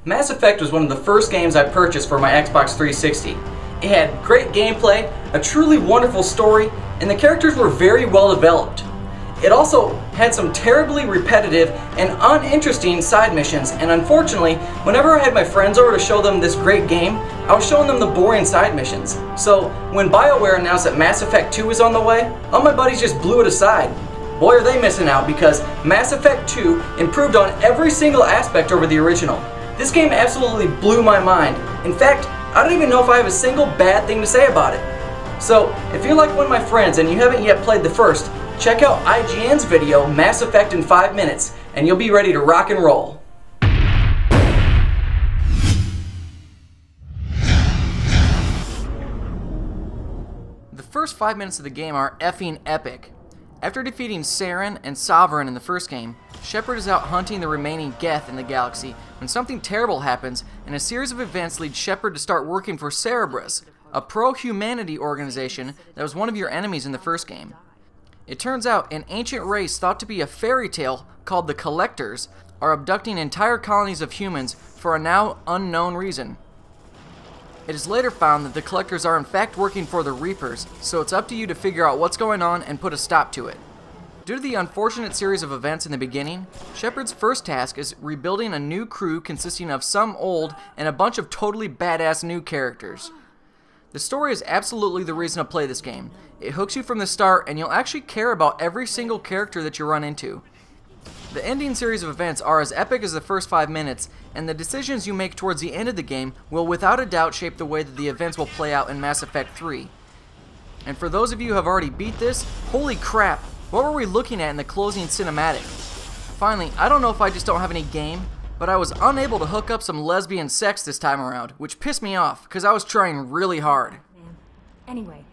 Mass Effect was one of the first games I purchased for my Xbox 360. It had great gameplay, a truly wonderful story, and the characters were very well developed. It also had some terribly repetitive and uninteresting side missions, and unfortunately, whenever I had my friends over to show them this great game, I was showing them the boring side missions. So when BioWare announced that Mass Effect 2 was on the way, all my buddies just blew it aside. Boy, are they missing out, because Mass Effect 2 improved on every single aspect over the original. This game absolutely blew my mind. In fact, I don't even know if I have a single bad thing to say about it. So, if you're like one of my friends and you haven't yet played the first, check out IGN's video, Mass Effect in 5 minutes, and you'll be ready to rock and roll. The first 5 minutes of the game are effing epic. After defeating Saren and Sovereign in the first game, Shepard is out hunting the remaining Geth in the galaxy when something terrible happens and a series of events lead Shepard to start working for Cerberus, a pro-humanity organization that was one of your enemies in the first game. It turns out an ancient race thought to be a fairy tale called the Collectors are abducting entire colonies of humans for a now unknown reason. It is later found that the Collectors are in fact working for the Reapers, so it's up to you to figure out what's going on and put a stop to it. Due to the unfortunate series of events in the beginning, Shepard's first task is rebuilding a new crew consisting of some old and a bunch of totally badass new characters. The story is absolutely the reason to play this game. It hooks you from the start and you'll actually care about every single character that you run into. The ending series of events are as epic as the first 5 minutes, and the decisions you make towards the end of the game will without a doubt shape the way that the events will play out in Mass Effect 3. And for those of you who have already beat this, holy crap, what were we looking at in the closing cinematic? Finally, I don't know if I just don't have any game, but I was unable to hook up some lesbian sex this time around, which pissed me off, because I was trying really hard. Anyway.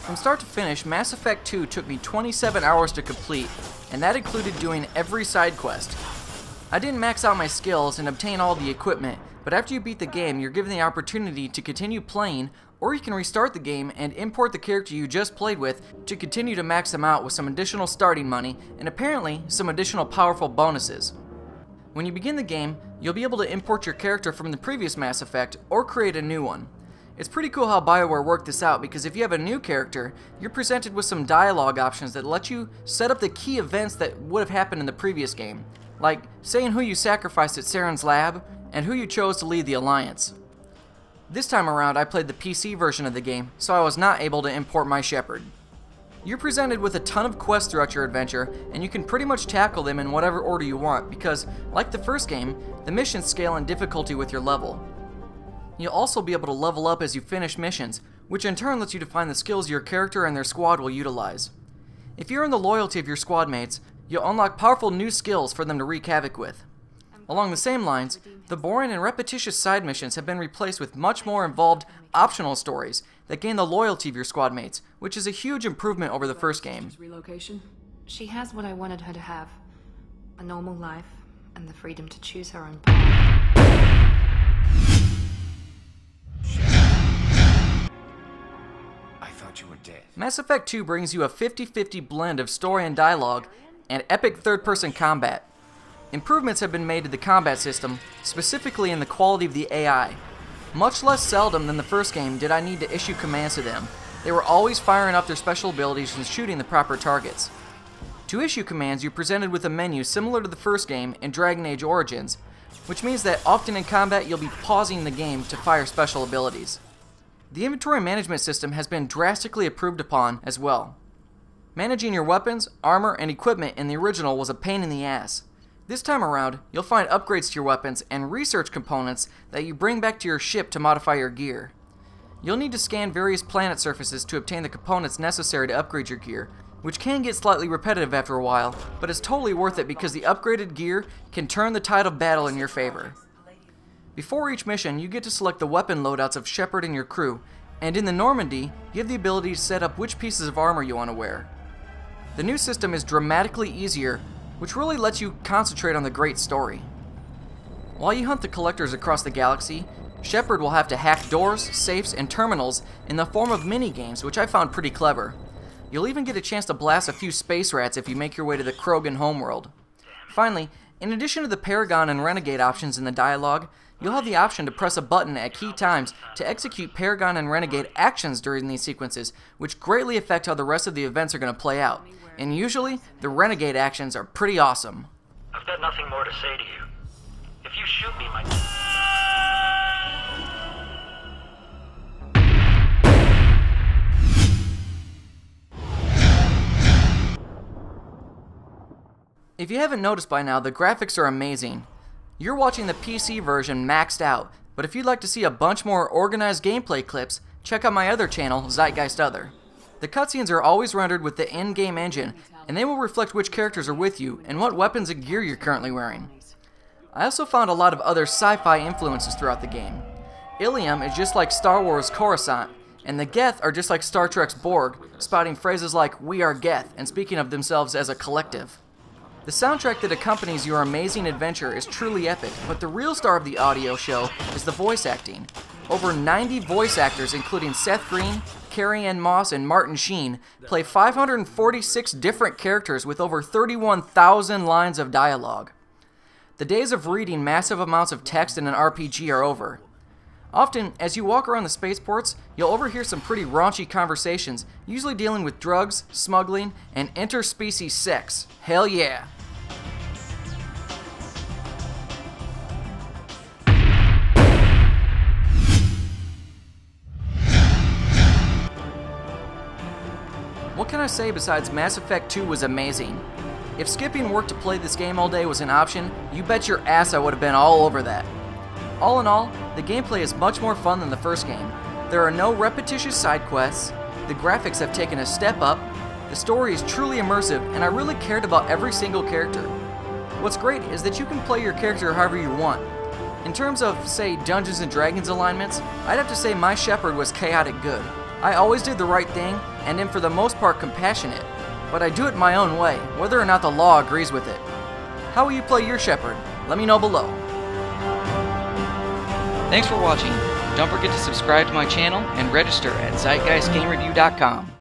From start to finish, Mass Effect 2 took me 27 hours to complete, and that included doing every side quest. I didn't max out my skills and obtain all the equipment, but after you beat the game, you're given the opportunity to continue playing, or you can restart the game and import the character you just played with to continue to max them out with some additional starting money and apparently some additional powerful bonuses. When you begin the game, you'll be able to import your character from the previous Mass Effect or create a new one. It's pretty cool how BioWare worked this out, because if you have a new character, you're presented with some dialogue options that let you set up the key events that would have happened in the previous game, like saying who you sacrificed at Saren's lab and who you chose to lead the Alliance. This time around I played the PC version of the game, so I was not able to import my Shepard. You're presented with a ton of quests throughout your adventure, and you can pretty much tackle them in whatever order you want because, like the first game, the missions scale in difficulty with your level. You'll also be able to level up as you finish missions, which in turn lets you define the skills your character and their squad will utilize. If you earn the loyalty of your squad mates, you'll unlock powerful new skills for them to wreak havoc with. Along the same lines, the boring and repetitious side missions have been replaced with much more involved optional stories that gain the loyalty of your squad mates, which is a huge improvement over the first game. Relocation? She has what I wanted her to have. A normal life and the freedom to choose her own path. I thought you were dead. Mass Effect 2 brings you a 50-50 blend of story and dialogue and epic third-person combat. Improvements have been made to the combat system, specifically in the quality of the AI. Much less seldom than the first game did I need to issue commands to them. They were always firing up their special abilities and shooting the proper targets. To issue commands, you're presented with a menu similar to the first game in Dragon Age Origins, which means that often in combat you'll be pausing the game to fire special abilities. The inventory management system has been drastically improved upon as well. Managing your weapons, armor, and equipment in the original was a pain in the ass. This time around, you'll find upgrades to your weapons and research components that you bring back to your ship to modify your gear. You'll need to scan various planet surfaces to obtain the components necessary to upgrade your gear, which can get slightly repetitive after a while, but it's totally worth it because the upgraded gear can turn the tide of battle in your favor. Before each mission, you get to select the weapon loadouts of Shepard and your crew, and in the Normandy, you have the ability to set up which pieces of armor you want to wear. The new system is dramatically easier, which really lets you concentrate on the great story. While you hunt the Collectors across the galaxy, Shepard will have to hack doors, safes, and terminals in the form of mini-games, which I found pretty clever. You'll even get a chance to blast a few space rats if you make your way to the Krogan homeworld. Finally, in addition to the Paragon and Renegade options in the dialogue, you'll have the option to press a button at key times to execute Paragon and Renegade actions during these sequences, which greatly affect how the rest of the events are going to play out. And usually, the Renegade actions are pretty awesome. I've got nothing more to say to you. If you shoot me, my... If you haven't noticed by now, the graphics are amazing. You're watching the PC version maxed out, but if you'd like to see a bunch more organized gameplay clips, check out my other channel, Zeitgeist Other. The cutscenes are always rendered with the in-game engine, and they will reflect which characters are with you and what weapons and gear you're currently wearing. I also found a lot of other sci-fi influences throughout the game. Ilium is just like Star Wars Coruscant, and the Geth are just like Star Trek's Borg, spouting phrases like "We are Geth" and speaking of themselves as a collective. The soundtrack that accompanies your amazing adventure is truly epic, but the real star of the audio show is the voice acting. Over 90 voice actors, including Seth Green, Carrie-Anne Moss, and Martin Sheen, play 546 different characters with over 31,000 lines of dialogue. The days of reading massive amounts of text in an RPG are over. Often, as you walk around the spaceports, you'll overhear some pretty raunchy conversations, usually dealing with drugs, smuggling, and interspecies sex. Hell yeah! What can I say besides Mass Effect 2 was amazing? If skipping work to play this game all day was an option, you bet your ass I would have been all over that. All in all, the gameplay is much more fun than the first game. There are no repetitious side quests, the graphics have taken a step up, the story is truly immersive, and I really cared about every single character. What's great is that you can play your character however you want. In terms of, say, Dungeons & Dragons alignments, I'd have to say my Shepard was chaotic good. I always did the right thing, and am for the most part compassionate, but I do it my own way, whether or not the law agrees with it. How will you play your Shepard? Let me know below. Thanks for watching. Don't forget to subscribe to my channel and register at ZeitgeistGameReview.com.